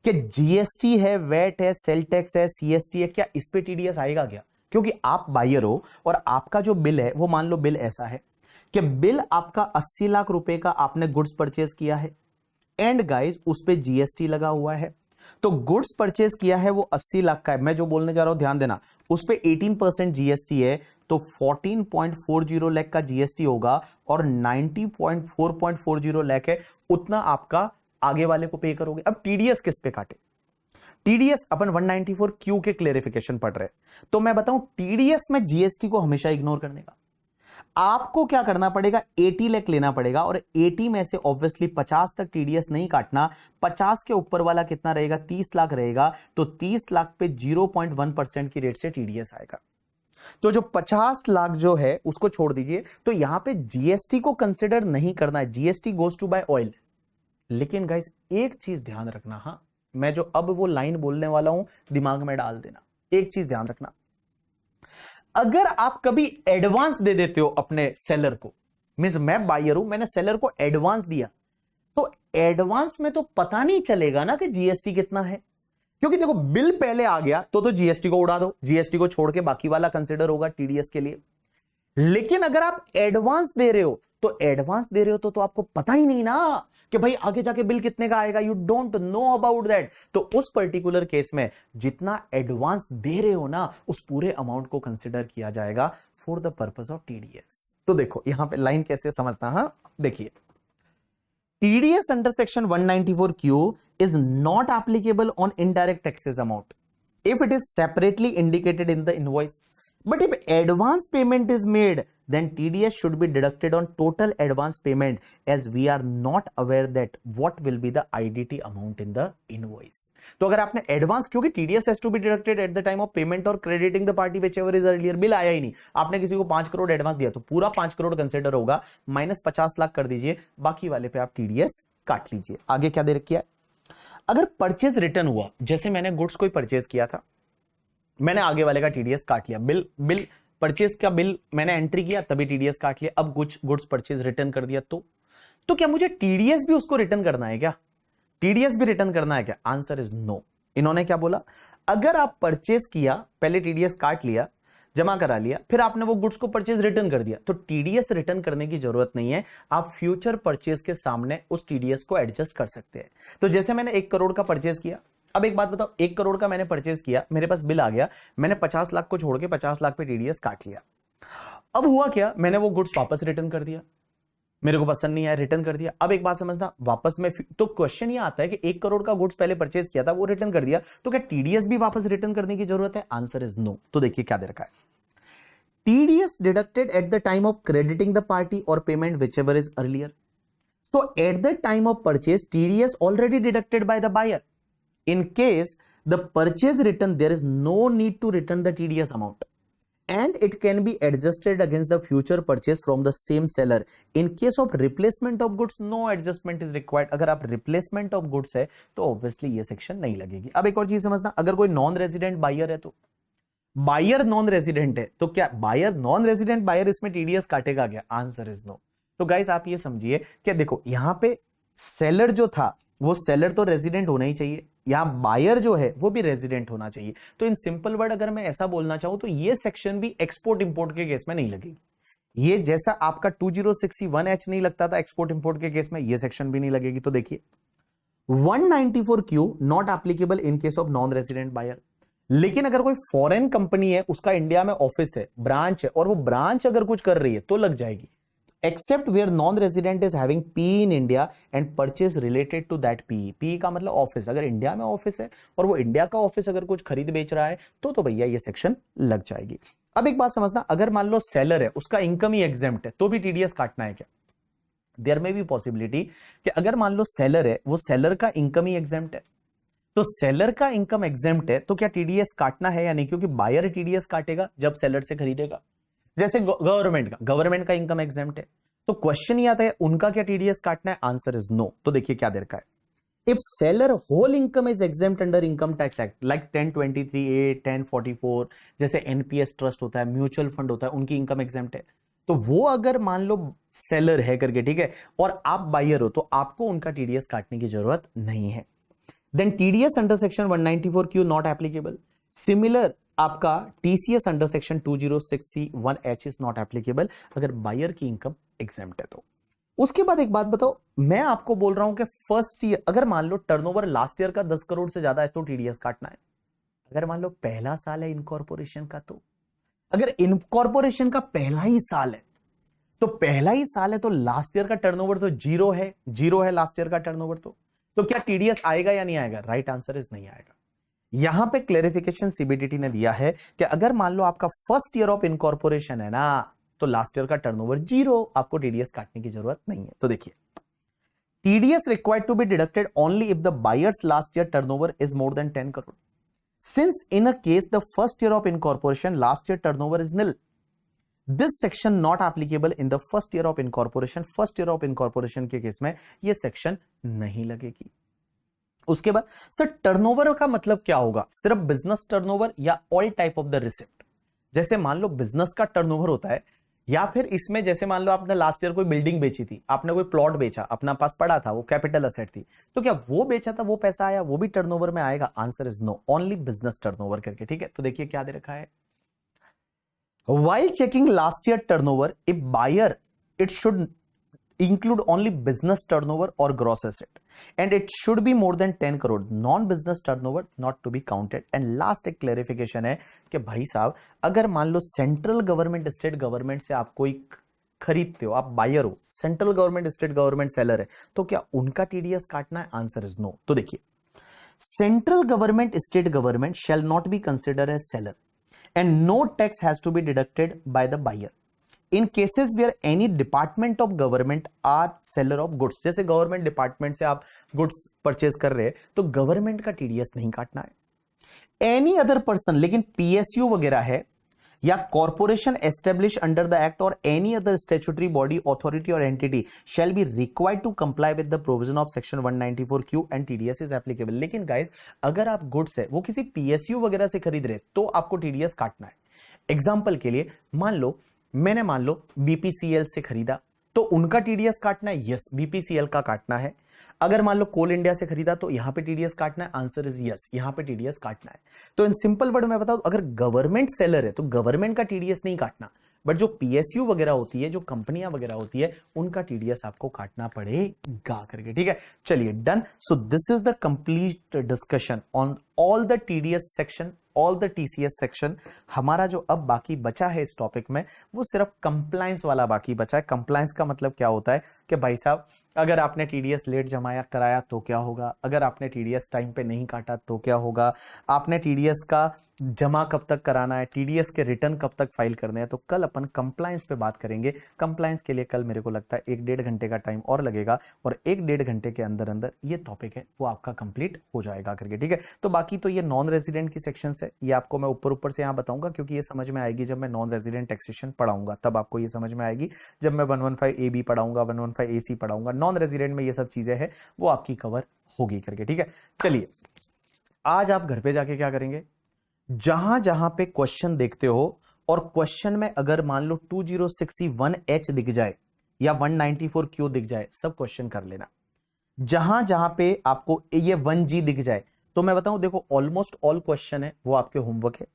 कि GST है, वैट है, सेल टैक्स है, CST है, क्या इस पे TDS आएगा क्या? क्योंकि आप बायर हो और आपका जो बिल है वो, मान लो बिल ऐसा है कि बिल आपका 80 लाख रुपए का आपने गुड्स परचेज किया है एंड गाइस उस पे GST लगा हुआ है। तो गुड्स परचेज किया है वो 80 लाख का है, मैं जो बोलने जा रहा हूं ध्यान देना, उस पे 18% GST है तो 14.40 लाख का GST होगा और 90.440 लाख है, उतना आपका आगे वाले को पे करोगे। अब TDS किस पे काटे? TDS अपन 194Q के क्लेरिफिकेशन पढ़ रहे हैं, तो मैं बताऊं TDS में GST को हमेशा इग्नोर करने का आपको क्या करना पड़ेगा, 80 लाख लेना पड़ेगा और 80 में से ऑब्वियसली 50 तक TDS नहीं काटना, 50 के ऊपर वाला कितना रहेगा, 30 लाख रहेगा, तो 30 लाख पे 0.1% की रेट से TDS आएगा। तो जो 50 लाख जो है उसको छोड़ दीजिए, तो यहां पे GST को कंसिडर नहीं करना है, GST goes to buy oil. लेकिन गाइस एक चीज ध्यान रखना, हाँ मैं जो अब वो लाइन बोलने वाला हूं दिमाग में डाल देना, एक चीज ध्यान रखना, अगर आप कभी एडवांस दे देते हो अपने सेलर को, मींस मैं बायर हूं, मैंने सेलर को एडवांस दिया, तो एडवांस में तो पता नहीं चलेगा ना कि GST कितना है, क्योंकि देखो बिल पहले आ गया तो GST को उड़ा दो, GST को छोड़ के बाकी वाला कंसिडर होगा TDS के लिए। लेकिन अगर आप एडवांस दे रहे हो तो एडवांस दे रहे हो तो आपको पता ही नहीं ना कि भाई आगे जाके बिल कितने का आएगा, you don't know about that. तो उस पर्टिकुलर केस में जितना एडवांस दे रहे हो ना उस पूरे अमाउंट को कंसिडर किया जाएगा for the purpose of TDS। तो देखो यहां पे लाइन कैसे समझना, हाँ देखिए, TDS under section 194Q is not applicable on indirect taxes amount if it is separately indicated in the invoice. But if advance payment is made, then TDS should be deducted on total advance payment, as we are not aware that what will be the IDT amount in the invoice. तो अगर आपने advance, क्योंकि TDS has to be deducted at the time of payment or crediting the party whichever is earlier, bill आया ही नहीं, आपने किसी को 5 crore advance दिया तो पूरा 5 करोड़ कंसिडर होगा, माइनस 50 लाख कर दीजिए, बाकी वाले पे आप TDS काट लीजिए। आगे क्या दे रखा है, अगर परचेज रिटर्न हुआ, जैसे मैंने गुड्स कोई परचेज किया था, मैंने आगे वाले का TDS काट लिया, बिल परचेज का बिल मैंने एंट्री किया तभी TDS काट लिया, अब कुछ गुड्स परचेज रिटर्न कर दिया तो क्या मुझे TDS भी उसको रिटर्न करना है क्या? TDS भी रिटर्न करना है क्या? Answer is no. इन्होंने क्या बोला, अगर आप परचेज किया, पहले TDS काट लिया, जमा करा लिया, फिर आपने वो गुड्स को परचेज रिटर्न कर दिया, तो TDS रिटर्न करने की जरूरत नहीं है, आप फ्यूचर परचेज के सामने उस TDS को एडजस्ट कर सकते हैं। तो जैसे मैंने 1 करोड़ का परचेज किया, अब एक बात बताओ, 1 करोड़ का मैंने परचेज किया, मेरे पास बिल आ गया, मैंने 50 लाख को छोड़ के 50 लाख पे TDS काट लिया, अब हुआ क्या, मैंने वो गुड्स वापस रिटर्न कर दिया, मेरे को पसंद नहीं आया, रिटर्न कर दिया। अब एक बात समझना, वापस में तो क्वेश्चन ये आता है कि 1 करोड़ का गुड्स पहले परचेज किया था, वो रिटर्न कर दिया, तो क्या टीडीएस भी वापस रिटर्न करने की जरूरत है? Answer is no. तो देखिए क्या दे रखा है, TDS deducted at the time of crediting the party और payment whichever is earlier. So at the time of purchase, TDS already deducted by the buyer. In case the purchase return, there is no need to return the TDS amount, and it can be adjusted against the future purchase from the same seller. In case of replacement of goods, no adjustment is required. अगर आप replacement of goods है तो obviously ये section नहीं लगेगी। अब एक और चीज समझना, अगर कोई नॉन रेजिडेंट बायर है, तो बायर नॉन रेजिडेंट है, तो क्या बायर नॉन रेजिडेंट बायर इसमें टीडीएस काटेगा क्या? Answer is no. तो गाइस आप ये समझिए कि देखो यहां पे सेलर जो था वो सेलर तो रेजिडेंट होना ही चाहिए, यहां बायर जो है वो भी रेजिडेंट होना चाहिए। तो इन सिंपल वर्ड अगर मैं ऐसा बोलना चाहूं तो ये सेक्शन भी एक्सपोर्ट इंपोर्ट के केस में नहीं लगेगी। ये जैसा आपका 2061H नहीं लगता था एक्सपोर्ट इंपोर्ट के केस में, ये सेक्शन भी नहीं लगेगी। तो देखिए 194Q not applicable in case of non resident buyer. लेकिन अगर कोई फॉरेन कंपनी है, उसका इंडिया में ऑफिस है, ब्रांच है, और वो ब्रांच अगर कुछ कर रही है तो लग जाएगी, except where non-resident is having PE in India and purchase related to that PE। PE का मतलब ऑफिस, अगर इंडिया में ऑफिस है और वो इंडिया का ऑफिस अगर कुछ खरीद बेच रहा है तो भैया ये सेक्शन लग जाएगी। अब एक बात समझना, अगर मान लो सेलर है, उसका इनकम ही एग्जेम्प्ट है, तो भी टीडीएस काटना है क्या? देयर में भी पॉसिबिलिटी कि अगर मान लो सेलर है, वो सेलर का इनकम ही एग्जेम्प्ट है, तो सेलर का इनकम एग्जेम्प्ट है तो क्या टीडीएस काटना है या नहीं? क्योंकि बायर टीडीएस काटेगा जब सेलर से खरीदेगा। जैसे गवर्नमेंट का इनकम एग्जेम्प्ट है, तो क्वेश्चन ये आता है उनका क्या टीडीएस काटना है? Answer is no. तो देखिए क्या दे रखा है, if seller whole income is exempt under income tax act like 1023A 1044, जैसे एनपीएस ट्रस्ट होता है, म्यूचुअल फंड होता है, उनकी इनकम एग्जेम्प्ट है, तो वो अगर मान लो सेलर है करके, ठीक है, और आप बायर हो, तो आपको उनका टीडीएस काटने की जरूरत नहीं है। Then TDS under section 194Q not applicable. Similar आपका TCS under section 206C1H is not applicable अगर बायर की इनकम एग्जेम्प्ट है तो। उसके बाद एक बात बताओ, मैं आपको बोल रहा हूं कि फर्स्ट ईयर अगर मान लो टर्नओवर लास्ट ईयर का 10 करोड़ से ज्यादा है तो टीडीएस काटना है। अगर मान लो पहला साल है इनकॉर्पोरेशन का, तो अगर इनकॉर्पोरेशन का पहला ही साल है तो लास्ट ईयर का टर्नओवर तो जीरो है लास्ट ईयर का टर्नओवर, तो क्या टीडीएस आएगा या नहीं आएगा? राइट आंसर इज नहीं आएगा। यहां पे क्लेरिफिकेशन सीबीडीटी ने दिया है कि अगर मान लो आपका फर्स्ट ईयर ऑफ इनकॉर्पोरेशन है ना, तो लास्ट ईयर का टर्नओवर जीरो, आपको टीडीएस काटने की जरूरत नहीं है। तो देखिए TDS required to be deducted only if the buyer's last year turnover is more than 10 crore. Since in a case the first year of incorporation last year turnover is nil, this section not applicable in the first year of incorporation. First year of incorporation के case में यह section नहीं लगेगी। उसके बाद sir turnover का मतलब क्या होगा? सिर्फ बिजनेस टर्नओवर या all type of the receipt? जैसे मान लो बिजनेस का टर्नओवर होता है, या फिर इसमें जैसे मान लो आपने लास्ट ईयर कोई बिल्डिंग बेची थी, आपने कोई प्लॉट बेचा, अपना पास पड़ा था, वो कैपिटल असेट थी, तो क्या वो बेचा था वो पैसा आया, वो भी टर्नओवर में आएगा? Answer is no, only business turnover करके, ठीक है। तो देखिए क्या दे रखा है, while checking last year turnover, if buyer it should include only business turnover or gross asset, and it should be more than 10 crore, non business turnover not to be counted। and last एक clarification है कि भाई साहब अगर मान लो central government state government से आप कोई खरीदते हो, आप बायर हो, central government state government seller है, तो क्या उनका टीडीएस काटना है? Answer is no. तो देखिए central government state government shall not be considered as seller and no tax has to be deducted by the buyer in cases where any department of government are seller of goods। जैसे government department से आप goods purchase कर रहे हैं तो government का TDS नहीं काटना है। एनी अदर पर्सन, लेकिन पीएसयू वगैरह है या corporation establish under the act और any other statutory body authority और entity shall be required to comply with the provision of section 194Q and TDS is applicable. लेकिन गाइस अगर आप goods है वो किसी पीएसयू वगैरह से खरीद रहे तो आपको टीडीएस काटना है। एग्जांपल के लिए मान लो बीपीसीएल से खरीदा तो उनका टीडीएस काटना है? यस, बीपीसीएल का काटना है। अगर मान लो कोल इंडिया से खरीदा तो यहां पे टीडीएस काटना है? आंसर इज यस, यहां पे टीडीएस काटना है। तो इन सिंपल वर्ड में बताऊं, अगर गवर्नमेंट सेलर है तो गवर्नमेंट का टीडीएस नहीं काटना, बट जो पीएसयू वगैरह होती है, जो कंपनियां वगैरह होती है, उनका टीडीएस आपको काटना पड़ेगा करके, ठीक है। चलिए done. So this is the complete discussion on all the TDS section, all the TCS section. हमारा जो अब बाकी बचा है इस टॉपिक में, वो सिर्फ कंप्लायंस वाला बाकी बचा है। कंप्लायंस का मतलब क्या होता है कि भाई साहब, अगर आपने टीडीएस लेट जमाया कराया तो क्या होगा, अगर आपने टीडीएस टाइम पे नहीं काटा तो क्या होगा, आपने टीडीएस का जमा कब तक कराना है, टीडीएस के रिटर्न कब तक फाइल करने हैं। तो कल अपन कंप्लायंस पे बात करेंगे। कंप्लायंस के लिए कल मेरे को लगता है 1-1.5 घंटे का टाइम और लगेगा, और 1-1.5 घंटे के अंदर अंदर ये टॉपिक है वो आपका कंप्लीट हो जाएगा करके, ठीक है। तो बाकी तो ये नॉन रेजिडेंट की सेक्शन है, ये आपको मैं ऊपर ऊपर से यहाँ बताऊंगा, क्योंकि ये समझ में आएगी जब मैं नॉन रेजिडेंट टैक्सेशन पढ़ाऊंगा, तब आपको ये समझ में आएगी। जब मैं 115 ए बी पढ़ाऊंगा, 115 ए सी पढ़ाऊंगा, नॉन रेजिडेंट में ये सब चीजें हैं वो आपकी कवर होगी करके, ठीक है। चलिए आज आप घर पे जाके क्या करेंगे, जहां जहां पे क्वेश्चन देखते हो और क्वेश्चन में अगर मान लो 2061H दिख जाए या 194Q दिख जाए, सब क्वेश्चन कर लेना। जहां जहां पे आपको ये 1G दिख जाए, तो मैं बताऊं देखो ऑलमोस्ट ऑल क्वेश्चन है वो आपके होमवर्क है,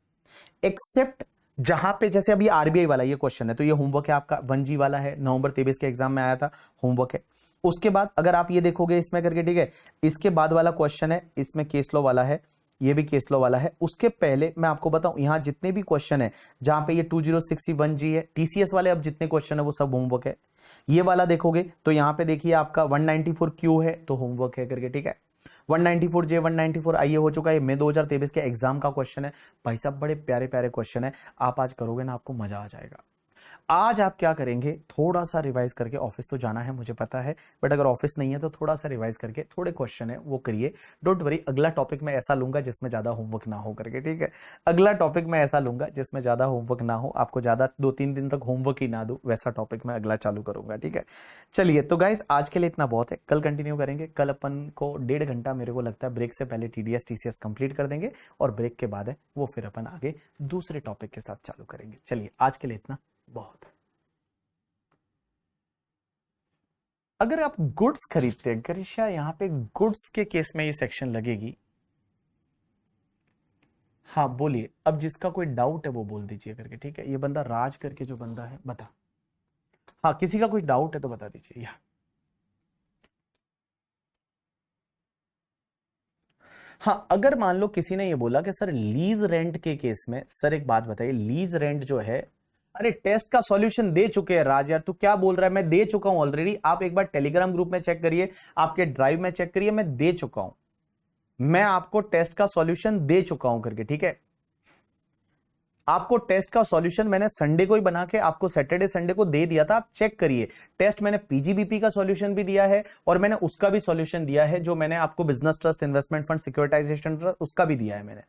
एक्सेप्ट जहां पे जैसे अभी आरबीआई वाला ये क्वेश्चन है, तो ये होमवर्क है आपका, 1G वाला है, नवंबर 23 के एग्जाम में आया था, होमवर्क है। उसके बाद अगर आप ये देखोगे इसमें करके, ठीक है, इसके बाद वाला क्वेश्चन है, इसमें केस लॉ वाला है, ये भी केस लॉ वाला है। उसके पहले मैं आपको बताऊं, यहां जितने भी क्वेश्चन है जहां पे ये 2061G है, टीसीएस वाले अब जितने क्वेश्चन है वो सब होमवर्क है। ये वाला देखोगे तो यहां पे देखिए आपका 194Q है, तो होमवर्क है करके, ठीक है। 194J 194I हो चुका है, मई 2023 के एग्जाम का क्वेश्चन है। भाई साहब बड़े प्यारे प्यारे क्वेश्चन है, आप आज करोगे ना आपको मजा आ जाएगा। आज आप क्या करेंगे, थोड़ा सा रिवाइज करके, ऑफिस तो जाना है मुझे पता है, बट अगर ऑफिस नहीं है तो थोड़ा सा रिवाइज करके थोड़े क्वेश्चन है वो करिए। डोंट वरी, अगला टॉपिक मैं ऐसा लूंगा जिसमें ज्यादा होमवर्क ना हो करके, ठीक है। अगला टॉपिक मैं ऐसा लूंगा जिसमें ज्यादा होमवर्क ना हो, आपको ज्यादा 2-3 दिन तक होमवर्क ही ना दूं, वैसा टॉपिक मैं अगला चालू करूंगा, ठीक है। चलिए तो गाइस आज के लिए इतना बहुत है, कल कंटिन्यू करेंगे। कल अपन को 1.5 घंटा मेरे को लगता है ब्रेक से पहले टीडीएस टीसीएस कंप्लीट कर देंगे, और ब्रेक के बाद है वो फिर अपन आगे दूसरे टॉपिक के साथ चालू करेंगे। चलिए आज के लिए इतना बहुत है। अगर आप गुड्स खरीदते हैं, गरिशा यहां पे गुड्स के केस में ये सेक्शन लगेगी। हाँ बोलिए, अब जिसका कोई डाउट है वो बोल दीजिए करके, ठीक है। ये बंदा राज करके जो बंदा है, बता। हाँ किसी का कोई डाउट है तो बता दीजिए। हाँ अगर मान लो किसी ने ये बोला कि सर लीज रेंट के केस में, सर एक बात बताइए, लीज रेंट जो है, अरे टेस्ट का सॉल्यूशन दे चुके हैं राज, यार तू क्या बोल रहा है, मैं दे चुका हूं ऑलरेडी। आप एक बार टेलीग्राम ग्रुप में चेक करिए, आपके ड्राइव में चेक करिए, मैं दे चुका हूं, मैं आपको टेस्ट का सॉल्यूशन दे चुका हूं करके, ठीक है। आपको टेस्ट का सॉल्यूशन मैंने संडे को ही बना के आपको सैटरडे संडे को दे दिया था, आप चेक करिए। टेस्ट मैंने पीजीबीपी का सॉल्यूशन भी दिया है, और मैंने उसका भी सॉल्यूशन दिया है जो मैंने आपको business trust, investment fund, securitisation trust, उसका भी दिया है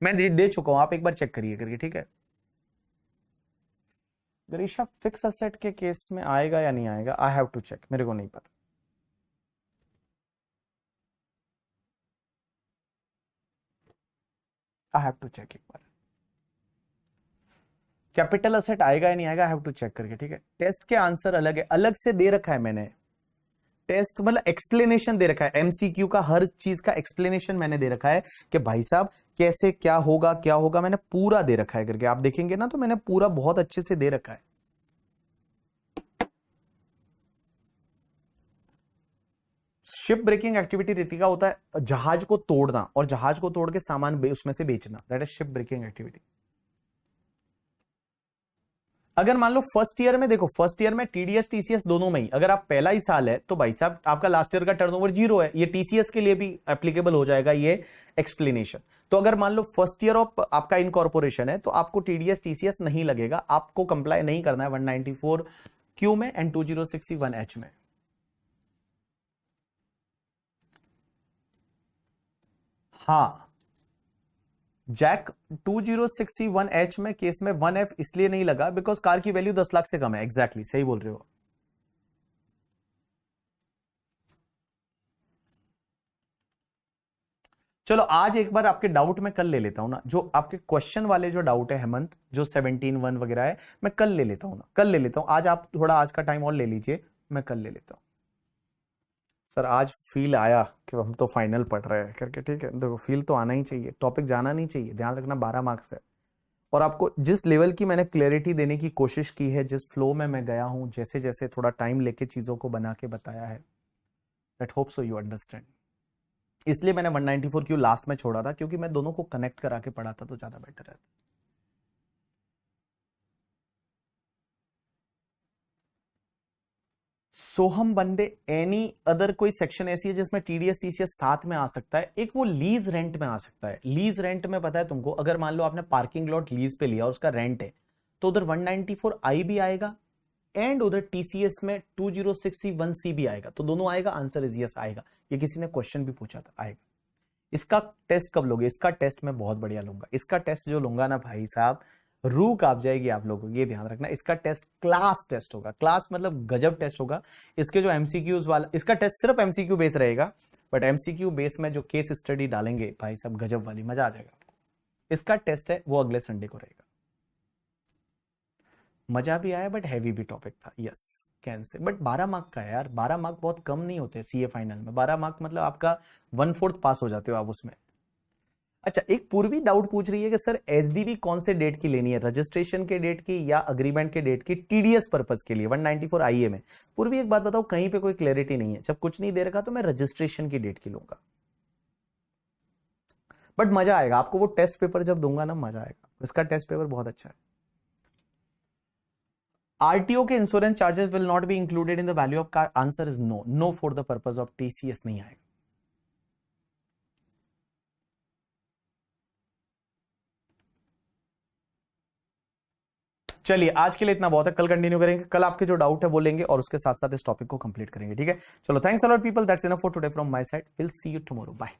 मैं दे चुका हूं, आप एक बार चेक करिए करके, ठीक है। गरिशा फिक्स असेट के केस में आएगा या नहीं आएगा, आई हैव टू चेक, मेरे को नहीं पता। आई हैव टू चेक एक बार, कैपिटल असेट आएगा या नहीं आएगा, आई हैव टू चेक करके, ठीक है। टेस्ट के आंसर अलग है, अलग से दे रखा है मैंने, टेस्ट मतलब एक्सप्लेनेशन दे रखा है, एमसीक्यू का हर चीज का एक्सप्लेनेशन मैंने दे रखा है कि भाई साहब कैसे क्या होगा मैंने पूरा दे रखा है करके। आप देखेंगे ना तो मैंने पूरा बहुत अच्छे से दे रखा है। शिप ब्रेकिंग एक्टिविटी रीति का होता है जहाज को तोड़ना, और जहाज को तोड़ के सामान उसमें से बेचना, that is ship breaking activity. अगर मान लो फर्स्ट ईयर में, देखो फर्स्ट ईयर में टीडीएस टीसीएस दोनों में ही, अगर आप पहला ही साल है तो भाई साहब आपका लास्ट ईयर का टर्नओवर 0 है, ये टीसीएस के लिए भी एप्लीकेबल हो जाएगा ये एक्सप्लेनेशन। तो अगर मान लो फर्स्ट ईयर ऑफ आपका इनकॉर्पोरेशन है तो आपको टीडीएस टीसीएस नहीं लगेगा, आपको कंप्लाई नहीं करना है 194Q में एंड 2061H में। हाँ जैक 2061H में केस में 1F इसलिए नहीं लगा बिकॉज कार की वैल्यू 10 लाख से कम है। एग्जैक्टली सही बोल रहे हो। चलो आज एक बार आपके डाउट में कल ले लेता हूं ना, जो आपके क्वेश्चन वाले जो डाउट है हेमंत, जो 17-1 वगैरह है, मैं कल ले लेता हूं ना, कल ले लेता हूं। आज आप थोड़ा आज का टाइम और ले लीजिए, मैं कल ले लेता हूं। सर आज फील आया कि हम तो फाइनल पढ़ रहे हैं करके, ठीक है। देखो फील तो आना ही चाहिए, टॉपिक जाना नहीं चाहिए, ध्यान रखना 12 मार्क्स है। और आपको जिस लेवल की मैंने क्लैरिटी देने की कोशिश की है, जिस फ्लो में मैं गया हूं, जैसे जैसे थोड़ा टाइम लेके चीजों को बना के बताया है, that hope so you understand. इसलिए मैंने 194 क्यों लास्ट में छोड़ा था, क्योंकि मैं दोनों को कनेक्ट करा के पढ़ा था तो ज्यादा बेटर रहता। सोहम बंदे एनी अदर कोई सेक्शन ऐसी है जिसमें टीडीएस टीसीएस साथ में आ सकता है? एक वो लीज रेंट में आ सकता है। लीज रेंट में पता है तुमको, अगर मान लो आपने पार्किंग लॉट लीज पे लिया और उसका रेंट है, तो उधर 194 आई भी आएगा एंड उधर टीसीएस में 206C1C भी आएगा। तो दोनों आएगा, आंसर इज यस आएगा। ये किसी ने क्वेश्चन भी पूछा था, आएगा। इसका टेस्ट कब लोगे? इसका टेस्ट मैं बहुत बढ़िया लूंगा। इसका टेस्ट जो लूंगा ना भाई साहब, रूह कांप जाएगी आप लोगों को, ये ध्यान रखना। इसका टेस्ट क्लास टेस्ट होगा, क्लास मतलब गजब टेस्ट होगा। इसके जो एमसीक्यूज वाला, इसका टेस्ट सिर्फ एमसीक्यू बेस रहेगा, बट एमसीक्यू बेस में जो केस स्टडी डालेंगे भाई साहब, गजब वाली, मजा आ जाएगा आपको। इसका टेस्ट है वो अगले संडे को रहेगा। मजा भी आया बट हैवी भी टॉपिक था, yes can say. But 12 mark का है यार, 12 मार्क बहुत कम नहीं होते सीए फाइनल में। 12 मार्क मतलब आपका 1/4 पास हो जाते हो आप उसमें। अच्छा, एक पूर्वी डाउट पूछ रही है कि सर एचडीवी कौन से डेट की लेनी है, रजिस्ट्रेशन के डेट की या अग्रीमेंट के डेट की, टीडीएस पर्पस के लिए 194 आईए में। पूर्वी एक बात बताओ, कहीं पे कोई क्लैरिटी नहीं है। जब कुछ नहीं दे रखा तो मैं रजिस्ट्रेशन की डेट की लूंगा, बट मजा आएगा आपको। वो टेस्ट पेपर जब दूंगा ना, मजा आएगा। इसका टेस्ट पेपर बहुत अच्छा है। आरटीओ के insurance charges will not be included in the value of car, answer is no. No for the purpose of TCS नहीं आएगा। चलिए आज के लिए इतना बहुत है, कल कंटिन्यू करेंगे। कल आपके जो डाउट है वो लेंगे और उसके साथ साथ इस टॉपिक को कंप्लीट करेंगे, ठीक है। चलो, thanks a lot people, that's enough for today from my side, will see you tomorrow, bye.